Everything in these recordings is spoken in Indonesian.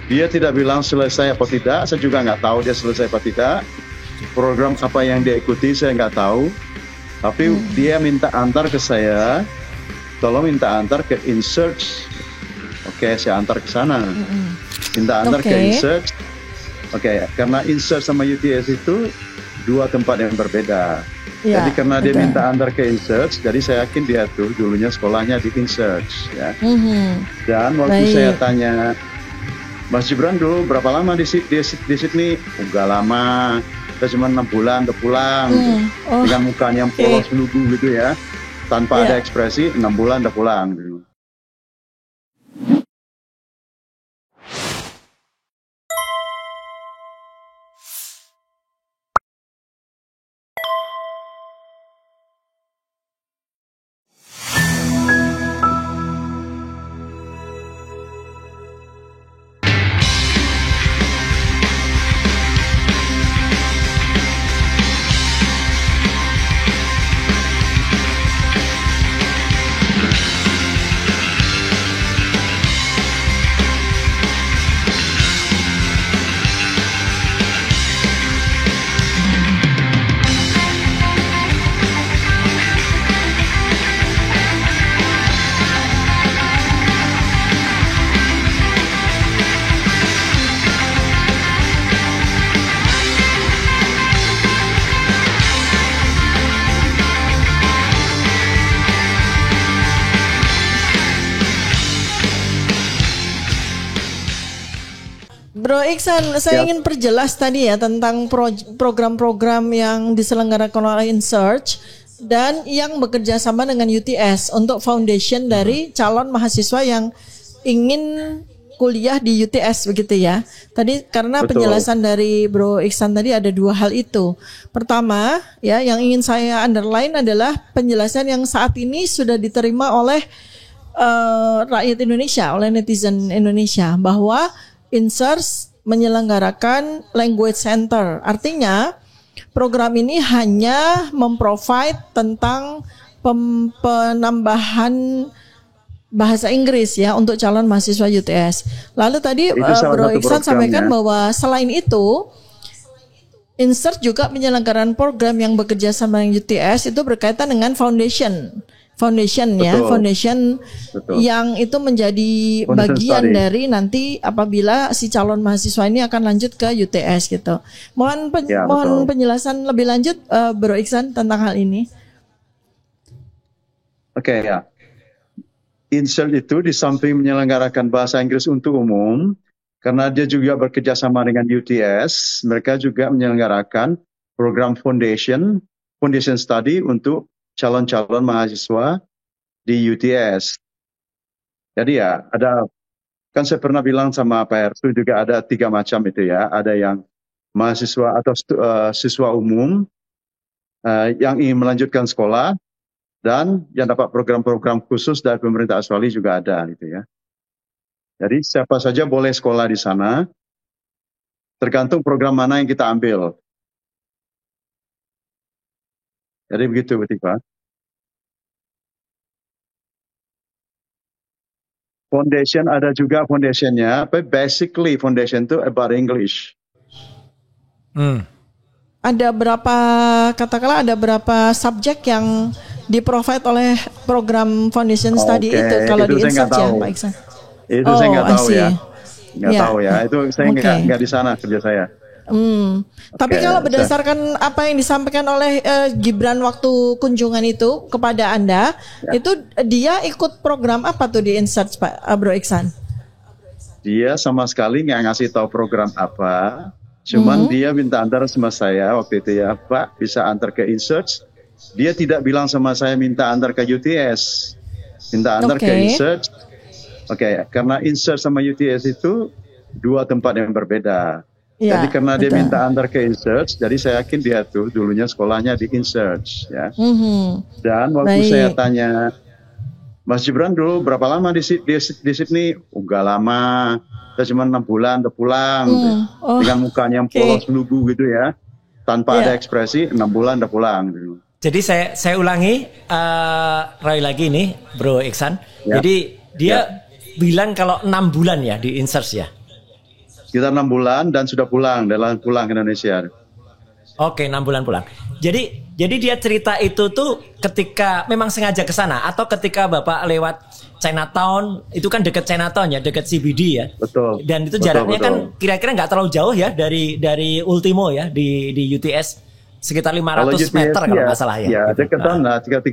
Dia tidak bilang selesai apa tidak, saya juga nggak tahu dia selesai apa tidak. Program apa yang dia ikuti saya nggak tahu. Tapi dia minta antar ke saya, tolong minta antar ke InSearch. Oke, saya antar ke sana. Minta antar ke InSearch. Oke, karena InSearch sama UTS itu dua tempat yang berbeda. Ya, jadi karena dia minta antar ke InSearch, jadi saya yakin dia tuh dulunya sekolahnya di InSearch. Ya. Dan waktu saya tanya, Mas Gibran dulu berapa lama di Sydney? Enggak lama, saya cuma 6 bulan udah pulang. Dengan mukanya yang polos lugu gitu ya, tanpa ada ekspresi, 6 bulan udah pulang. Gitu. Bro Iksan, saya ingin perjelas tadi ya tentang program-program yang diselenggarakan oleh InSearch dan yang bekerja sama dengan UTS untuk foundation dari calon mahasiswa yang ingin kuliah di UTS begitu ya. Tadi karena penjelasan dari Bro Iksan tadi ada dua hal itu. Pertama ya yang ingin saya underline adalah penjelasan yang saat ini sudah diterima oleh rakyat Indonesia, oleh netizen Indonesia bahwa InSearch menyelenggarakan language center. Artinya program ini hanya memprovide tentang penambahan bahasa Inggris ya untuk calon mahasiswa UTS. Lalu tadi Bro Iksan sampaikan bahwa selain itu InSearch juga menyelenggarakan program yang bekerja sama dengan UTS itu berkaitan dengan foundation ya, foundation yang itu menjadi bagian dari nanti apabila si calon mahasiswa ini akan lanjut ke UTS gitu. Mohon penjelasan lebih lanjut Bro Iksan tentang hal ini. Oke ya. InSearch itu di samping menyelenggarakan bahasa Inggris untuk umum, karena dia juga bekerja sama dengan UTS, mereka juga menyelenggarakan program foundation study untuk calon-calon mahasiswa di UTS. Jadi ya, kan saya pernah bilang sama Pak Hersu juga ada 3 macam itu ya. Ada yang mahasiswa atau siswa umum yang ingin melanjutkan sekolah dan yang dapat program-program khusus dari pemerintah Australia juga ada gitu ya. Jadi siapa saja boleh sekolah di sana, tergantung program mana yang kita ambil. Jadi begitu, Pak. Foundation ada juga foundationnya, but basically foundation itu about English. Ada berapa subjek yang di-provide oleh program foundation study itu kalau di InSearch ya, Pak Iksan? Itu saya nggak tahu ya. Nggak tahu ya. Itu saya nggak di sana kerja saya. Tapi kalau berdasarkan apa yang disampaikan oleh Gibran waktu kunjungan itu kepada Anda, itu dia ikut program apa tuh di InSearch Pak Bro Iksan? Dia sama sekali nggak ngasih tahu program apa, cuman dia minta antar sama saya waktu itu ya, Pak bisa antar ke InSearch. Dia tidak bilang sama saya minta antar ke UTS, minta antar ke InSearch. Karena InSearch sama UTS itu dua tempat yang berbeda. Ya, jadi karena dia minta antar ke InSearch, jadi saya yakin dia tuh dulunya sekolahnya di InSearch ya. Dan waktu saya tanya, Mas Gibran dulu berapa lama di Sydney? Enggak lama, saya cuma 6 bulan udah pulang. Dengan mukanya yang polos lugu gitu ya, tanpa ada ekspresi, 6 bulan udah pulang. Gitu. Jadi saya ulangi Roy lagi nih, Bro Iksan. Jadi dia bilang kalau 6 bulan ya di InSearch ya. Sekitar 6 bulan dan sudah pulang ke Indonesia. Oke, 6 bulan pulang. Jadi dia cerita itu tuh ketika memang sengaja ke sana atau ketika Bapak lewat Chinatown, itu kan dekat Chinatown ya, dekat CBD ya. Betul. Dan itu Betul, jaraknya betul. kan kira-kira nggak terlalu jauh ya dari Ultimo ya di UTS sekitar 500 UTS, meter kalau nggak salah ya. Ya, gitu. deketan lah, 300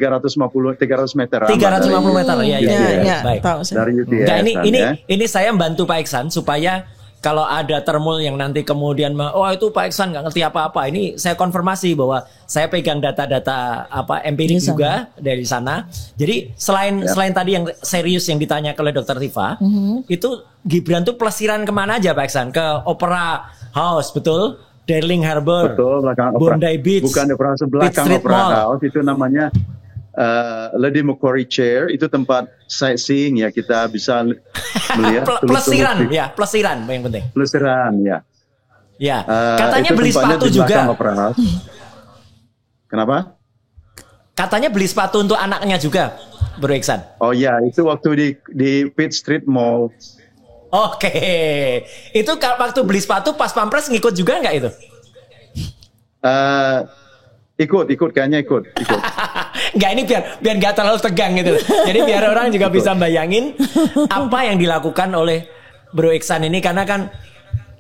meter. 350 meter ya. Ya, Baik. tahu saya. Dari UTS. Nah, ya. ini saya bantu Pak Iksan supaya kalau ada termul yang nanti kemudian itu Pak Iksan nggak ngerti apa-apa, ini saya konfirmasi bahwa saya pegang data-data empirik juga dari sana. Jadi selain tadi yang serius yang ditanya oleh Dokter Tifa, itu Gibran tuh pelesiran kemana aja Pak Iksan? Ke Opera House, betul? Darling Harbour, Betul, belakang Bondi Beach, bukan Opera House, belakang Street Opera Mall. House itu namanya Lady Macquarie Chair, itu tempat sightseeing ya, kita bisa melihat Pelesiran ya, pelesiran yang penting. Pelesiran ya. Ya, katanya itu beli tempatnya sepatu di juga. belakang Opera House. Kenapa? Katanya beli sepatu untuk anaknya juga, Bro Iksan. Oh ya, itu waktu di Pitt Street Mall. Oke, itu waktu beli sepatu pas pampres ngikut juga nggak itu? Ikut kayaknya ikut. Nggak, ini biar nggak terlalu tegang gitu. Jadi biar orang juga bisa bayangin apa yang dilakukan oleh Bro Iksan ini, karena kan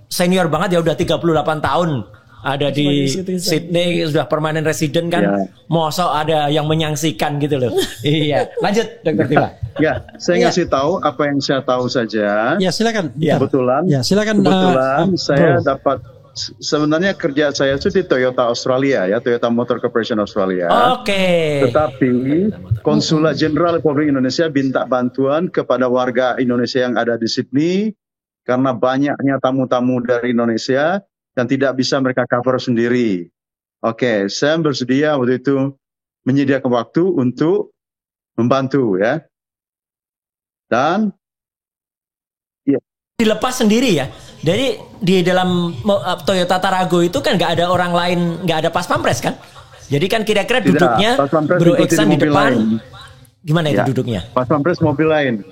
senior banget ya, udah 38 tahun ada di Sydney, sudah permanent resident kan. Ya. Mosok ada yang menyaksikan gitu loh. Iya, lanjut Dokter Tifa. Ya, saya ngasih tahu apa yang saya tahu saja. Ya, silakan. Ya. Kebetulan saya dapat, sebenarnya kerja saya itu di Toyota Australia ya, Toyota Motor Corporation Australia. Oke. Tetapi Konsulat Jenderal Republik Indonesia minta bantuan kepada warga Indonesia yang ada di Sydney karena banyaknya tamu-tamu dari Indonesia dan tidak bisa mereka cover sendiri. Oke, saya bersedia waktu itu menyediakan waktu untuk membantu ya. Dan dilepas sendiri ya. Jadi di dalam Toyota Tarago itu kan nggak ada orang lain, nggak ada pas pampres kan? Jadi kan kira-kira duduknya Bro Iksan di depan. Lain. Gimana itu duduknya? Pas pampres mobil lain.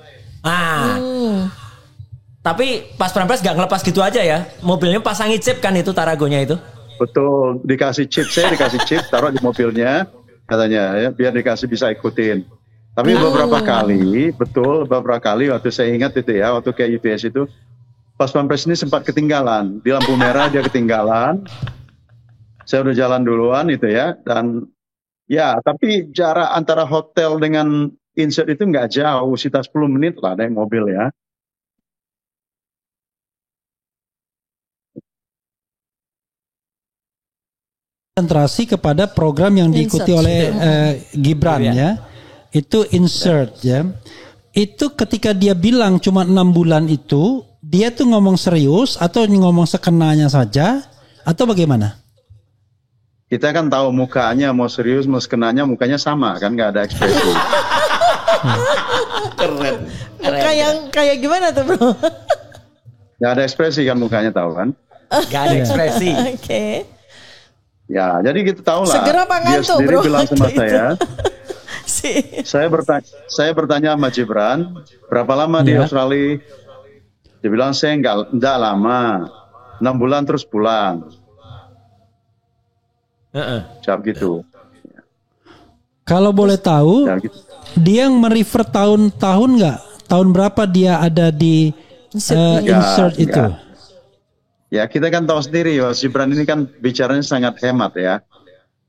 Tapi pas pampres nggak ngelepas gitu aja ya? Mobilnya pasangi chip kan itu Taragonya itu? Betul, dikasih chip, saya dikasih chip, taruh di mobilnya katanya ya, biar dikasih bisa ikutin. Tapi beberapa kali waktu saya ingat itu ya, waktu ke UTS itu, pas pampres ini sempat ketinggalan. Di lampu merah dia ketinggalan. Saya udah jalan duluan itu ya. Dan ya, tapi jarak antara hotel dengan insert itu nggak jauh. Sekitar 10 menit lah naik mobil ya. Konsentrasi kepada program yang diikuti oleh Gibran ya. Itu insert ya. Itu ketika dia bilang cuma 6 bulan itu, dia tuh ngomong serius atau ngomong sekenanya saja atau bagaimana? Kita kan tahu mukanya mau serius mau sekenanya mukanya sama kan, nggak ada ekspresi. Keren. Muka yang kayak gimana tuh Bro? Nggak ada ekspresi kan mukanya, tahu kan? Nggak ada ekspresi. Oke. Ya, jadi kita tahu lah. Segera Pak Dia ngantuk, sendiri Bro. bilang sama saya. Saya bertanya sama Gibran, berapa lama di Australia? Dia bilang saya enggak lama, 6 bulan terus pulang. Jawab gitu. Kalau boleh tahu, gitu. dia yang merefer tahun-tahun nggak? Tahun berapa dia ada di insert itu? Ya, kita kan tahu sendiri, Mas Gibran ini kan bicaranya sangat hemat ya.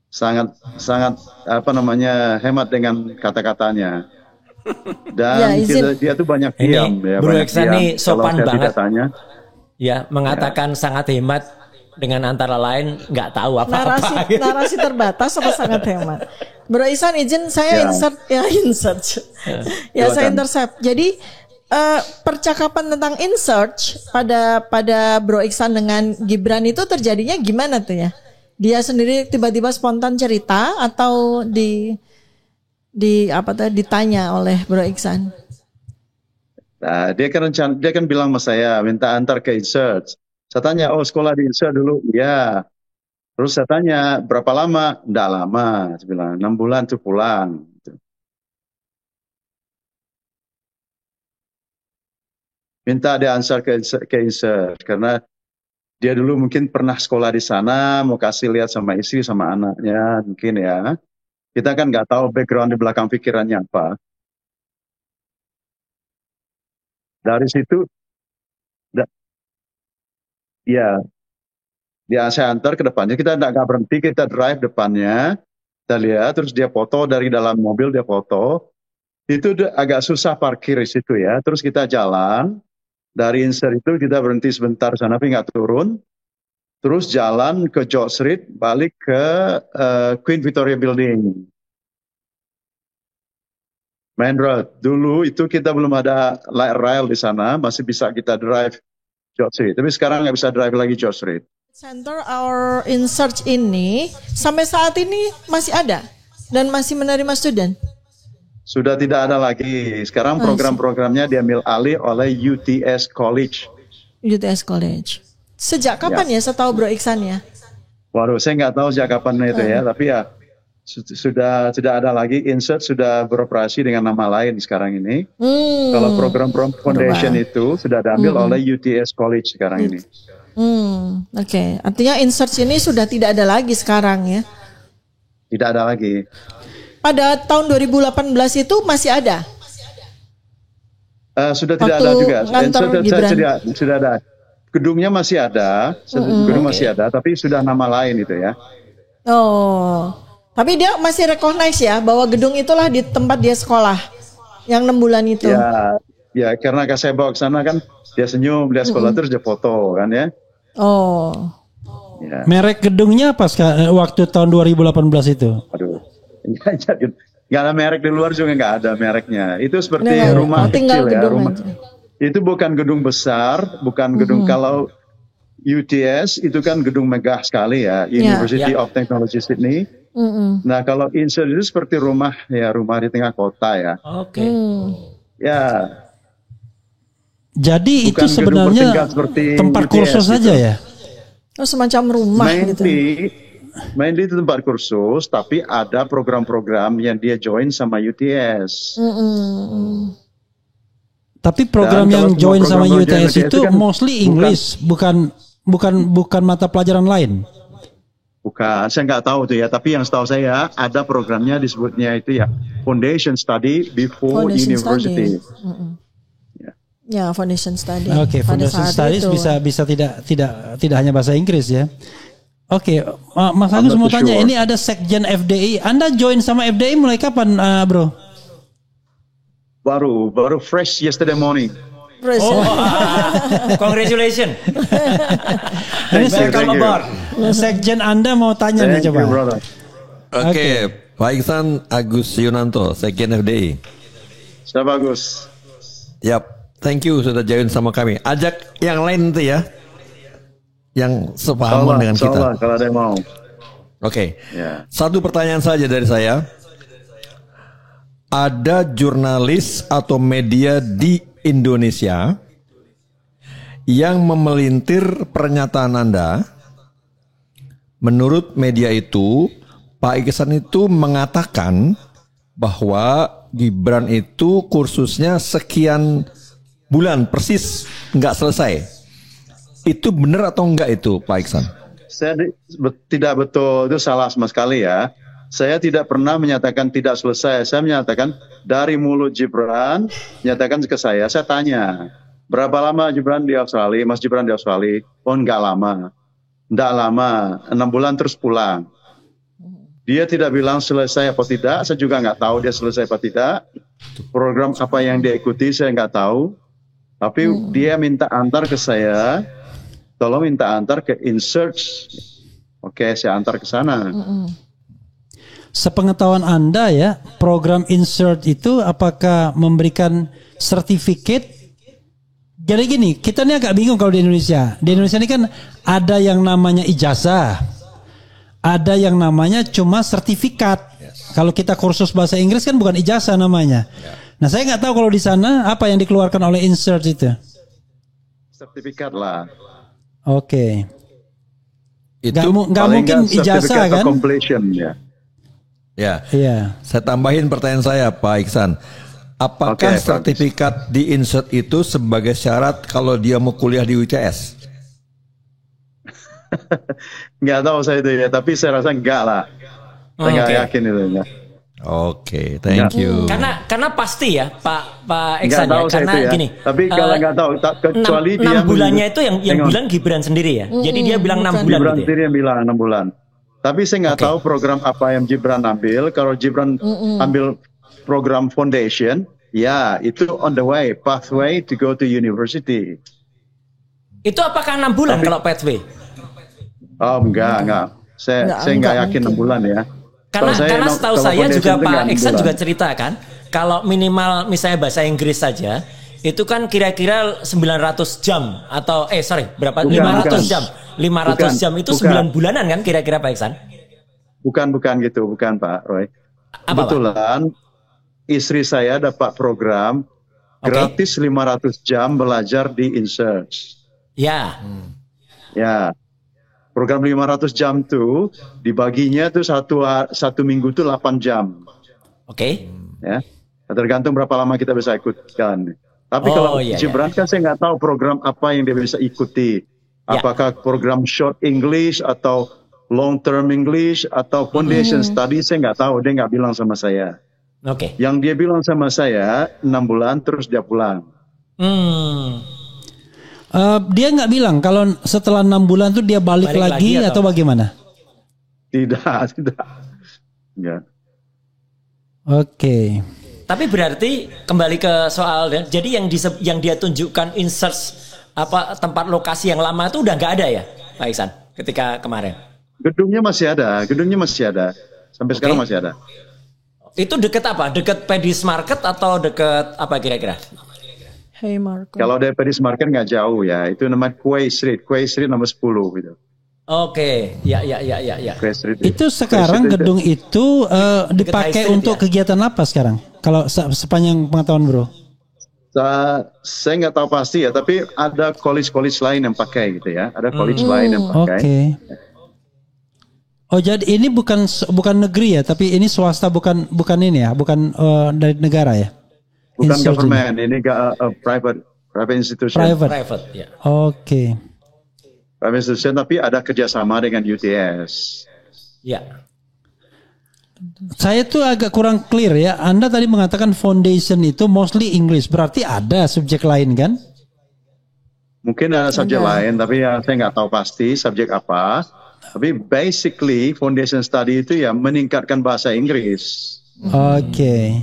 Sangat hemat dengan kata-katanya. Dan dia tuh banyak diam ya. Bro Iksan ini sopan banget. Tanya, ya, mengatakan sangat hemat dengan antara lain nggak tahu apa-apa. Narasi terbatas apa sangat hemat. Bro Iksan izin saya insert. Saya intercept. Jadi percakapan tentang insert pada Bro Iksan dengan Gibran itu terjadinya gimana tuh ya? Dia sendiri tiba-tiba spontan cerita atau ditanya oleh Bro Iksan? Nah, dia kan bilang sama saya minta antar ke insert. Saya tanya, sekolah di insert dulu? Ya. Terus saya tanya berapa lama? Nggak lama. Saya bilang 6 bulan tuh pulang. minta dia answer ke insert karena dia dulu mungkin pernah sekolah di sana, mau kasih lihat sama istri sama anaknya mungkin ya. Kita kan nggak tahu background di belakang pikirannya apa. Dari situ, ya, dia saya antar ke depannya. Kita nggak berhenti, kita drive depannya, kita lihat, terus dia foto dari dalam mobil, dia foto. Itu agak susah parkir di situ ya. Terus kita jalan, dari insert itu kita berhenti sebentar sana, tapi nggak turun. Terus jalan ke George Street, balik ke Queen Victoria Building. Main road. Dulu itu kita belum ada light rail di sana, masih bisa kita drive George Street. Tapi sekarang nggak bisa drive lagi George Street. Center Our In Search ini sampai saat ini masih ada dan masih menerima student? Sudah tidak ada lagi. Sekarang program-programnya diambil alih oleh UTS College. UTS College. Sejak kapan ya setahu Bro Iksan ya? Waduh, saya nggak tahu sejak kapan itu ya, tapi ya sudah tidak ada lagi. Insert sudah beroperasi dengan nama lain sekarang ini. Kalau program-program foundation itu sudah diambil oleh UTS College sekarang ini. Oke. Artinya Insert ini sudah tidak ada lagi sekarang ya? Tidak ada lagi. Pada tahun 2018 itu masih ada? Sudah tidak ada juga. Sudah ada. Gedungnya masih ada, gedung masih ada, tapi sudah nama lain itu ya. Oh, tapi dia masih recognize ya bahwa gedung itulah di tempat dia sekolah yang 6 bulan itu. Ya karena saya bawa ke sana kan, dia senyum, dia sekolah terus dia foto kan ya. Oh. Ya. Merek gedungnya apa waktu tahun 2018 itu? Aduh, nggak ada merek di luar juga nggak ada mereknya. Itu seperti rumah kecil ya, rumah. Itu bukan gedung besar, bukan gedung kalau UTS itu kan gedung megah sekali ya, University of Technology Sydney. Nah kalau Insert itu seperti rumah di tengah kota ya. Oke. Ya. Jadi bukan itu sebenarnya tempat kursus saja ya? Oh semacam rumah gitu. Mainly itu tempat kursus, tapi ada program-program yang dia join sama UTS. Tapi program yang join sama UTS itu kan mostly English, bukan mata pelajaran lain. Bukan, saya nggak tahu tuh ya. Tapi yang setahu saya ada programnya disebutnya itu ya Foundation Study before University. Ya, Foundation Study. Oke, Foundation Studies bisa tidak hanya bahasa Inggris ya. Oke, Mas Agus mau tanya, ini ada Sekjen FDI. Anda join sama FDI mulai kapan, Bro? Baru fresh yesterday morning. Congratulations. Welcome aboard. Sekjen Anda mau tanya nih coba. Oke, Pak Iksan Agus Yunanto, Sekjen FDI. Siapa Agus? Yap, thank you sudah join sama kami. Ajak yang lain nanti ya, yang sepahaman dengan kita. Kalau ada yang mau. Oke. Satu pertanyaan saja dari saya. Ada jurnalis atau media di Indonesia yang memelintir pernyataan Anda. Menurut media itu, Pak Iksan itu mengatakan bahwa Gibran itu kursusnya sekian bulan persis nggak selesai. Itu benar atau enggak itu Pak Iksan? Saya tidak betul, itu salah sama sekali ya. Saya tidak pernah menyatakan tidak selesai. Saya menyatakan dari mulut Gibran, menyatakan ke saya tanya, berapa lama Gibran di Australia, Mas Gibran di Australia? Oh enggak lama. Enggak lama, 6 bulan terus pulang. Dia tidak bilang selesai apa tidak, saya juga nggak tahu dia selesai apa tidak. Program apa yang dia ikuti saya nggak tahu. Tapi dia minta antar ke saya, tolong minta antar ke Insert. Oke, saya antar ke sana. Sepengetahuan Anda ya, program Insert itu apakah memberikan sertifikat? Jadi gini, kita ini agak bingung kalau di Indonesia. Di Indonesia ini kan ada yang namanya ijazah, ada yang namanya cuma sertifikat. Kalau kita kursus bahasa Inggris kan bukan ijazah namanya. Nah saya nggak tahu kalau di sana apa yang dikeluarkan oleh Insert itu. Sertifikat lah. Oke. Itu nggak mungkin ijazah kan? Completion ya. Ya. Saya tambahin pertanyaan saya Pak Iksan. Apakah Oke, sertifikat di insert itu sebagai syarat kalau dia mau kuliah di UTS? Nggak tahu saya itu ya, tapi saya rasa enggak lah. Saya nggak Oke. yakin itu. Enggak. Oke, thank you. Karena pasti ya Pak Nggak Iksan ya, tahu saya karena itu ya. gini. Tapi kalau nggak tahu, kecuali dia 6 bulannya itu yang Tengok. bilang Gibran sendiri ya. Jadi dia bilang 6 bulan Gibran gitu ya. sendiri yang bilang 6 bulan. Tapi saya nggak tahu program apa yang Gibran ambil. Kalau Gibran ambil program foundation, ya itu on the way, pathway to go to university. Itu apakah 6 bulan kalau pathway? Oh enggak. Saya nggak yakin 6 bulan ya. Karena setahu kalau saya foundation juga itu Pak nggak 6 Iksan bulan. juga cerita kan, kalau minimal misalnya bahasa Inggris saja itu kan kira-kira 900 jam atau berapa? Bukan, 500 bukan. jam. 500 Bukan, jam itu bukan. 9 bulanan kan kira-kira Pak Iksan? Bukan gitu, bukan Pak Roy. Apa, Kebetulan istri saya dapat program gratis 500 jam belajar di InSearch. Ya. Ya. Program 500 jam tuh dibaginya tuh satu minggu tuh 8 jam. Oke. Ya. Tergantung berapa lama kita bisa ikutkan. Tapi Oh, kalau iya, Gibran kan saya nggak tahu program apa yang dia bisa ikuti. Ya. Apakah program short English atau long term English atau foundation study, saya nggak tahu. Dia nggak bilang sama saya. Oke. Yang dia bilang sama saya 6 bulan terus dia pulang. Dia nggak bilang kalau setelah 6 bulan tuh dia balik Balik lagi lagi atau bagaimana? Tidak. Ya. Oke. Tapi berarti kembali ke soal jadi yang dia tunjukkan insert tempat lokasi yang lama itu udah nggak ada ya Pak Iksan ketika kemarin. Gedungnya masih ada. Sampai sekarang masih ada. Itu deket apa? Deket Pedis Market atau deket apa kira-kira? Hey Marco. Kalau dari Pedis Market nggak jauh ya. Itu namanya Quay Street nomor 10 gitu. Oke, ya. Quay Street. Itu sekarang Quay Street gedung itu dipakai High Street, untuk ya? kegiatan apa sekarang? Kalau sepanjang pengetahuan bro? Saya nggak tahu pasti ya, tapi ada college lain yang pakai gitu ya. Ada college lain yang Oke. pakai. Oh jadi ini bukan negeri ya, tapi ini swasta bukan ini ya, bukan dari negara ya? Bukan Insurgent. government, ini private institution. Private, ya. Oke. Private institution, tapi ada kerjasama dengan UTS. Ya. Saya tuh agak kurang clear ya. Anda tadi mengatakan foundation itu mostly English, berarti ada subjek lain kan? Mungkin ada subjek lain, tapi ya, saya nggak tahu pasti subjek apa. Tapi basically foundation study itu ya meningkatkan bahasa Inggris. Oke.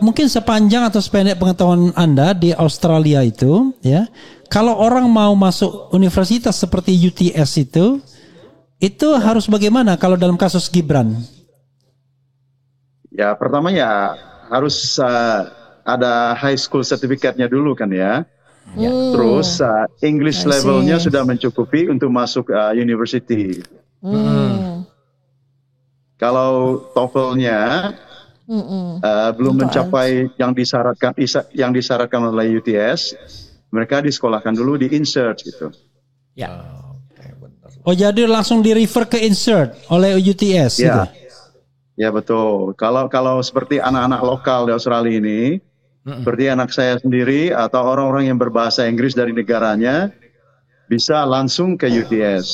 Mungkin sepanjang atau sependek pengetahuan Anda di Australia itu, ya, kalau orang mau masuk universitas seperti UTS itu harus bagaimana kalau dalam kasus Gibran? Ya pertama ya harus ada high school certificate-nya dulu kan ya. Terus English levelnya sudah mencukupi untuk masuk university. Kalau TOEFL-nya belum mencapai yang disyaratkan oleh UTS, mereka disekolahkan dulu di insert gitu. Ya. Oh jadi langsung di refer ke insert oleh UTS gitu? Ya betul. Kalau seperti anak-anak lokal di Australia ini, seperti anak saya sendiri atau orang-orang yang berbahasa Inggris dari negaranya, bisa langsung ke UTS.